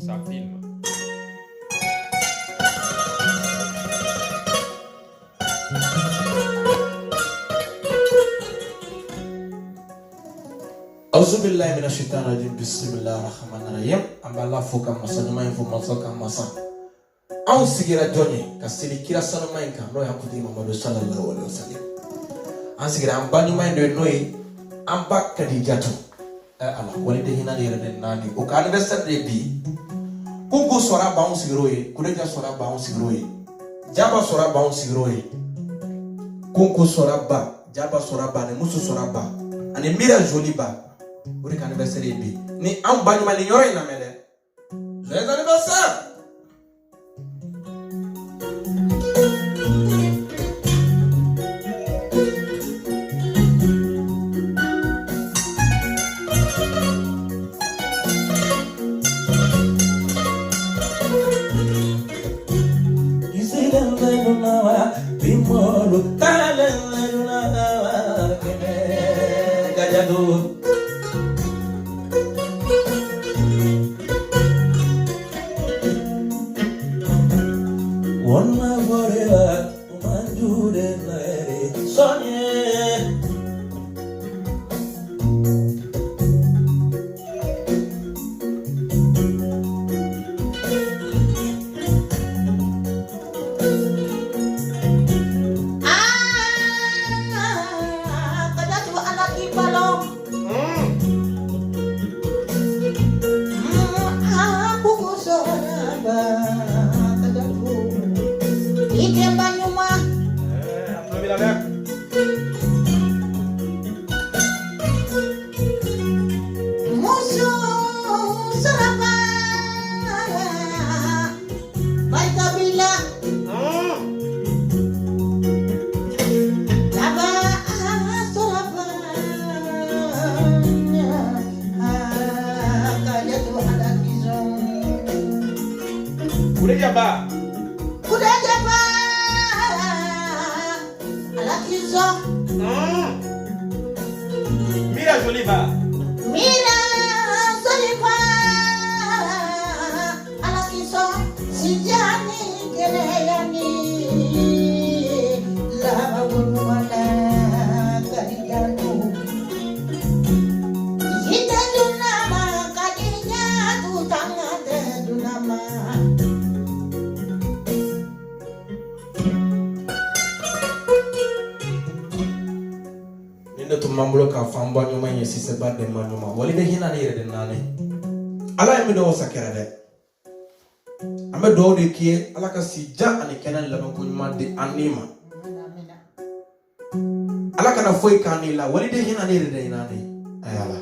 Ça filme. Auzubillahi minasyaitonirrajim. Bismillahirrahmanirrahim. Ambala foka masanyuma info masoka masa. Au sigira joni kasili kira sanuma inka no yakuti Muhammad sallallahu alaihi wasallam. An sigira ambanyuma ndo noyi amba kadijatu. Allah walide hina yere den nani o ka anniversaire de bi. Kungu sora baun sigiroye, kureja sora baun sigiroye. Jaba sora baun sigiroye. Kungu sora ba, jaba sora ba ne musu sora ba. Ani mira joli ba. Uri ka anniversaire bi. Ni an banyuma ni yoro ina mele. Joyeux anniversaire. Mira Joliba. Mira Joliba. Alakiso sijani keleyani. La wala kadiyanu. Yita dunama kadinya tutangate dunama. Mambulo ka famba nyuma yesi seba de manyuma walide hina ni yere de nane ala yemi do sakera de ame do de kie ala ka si ja ani kenan la ko nyuma de anima ala kana foi kanila walide hina ni yere de nane ayala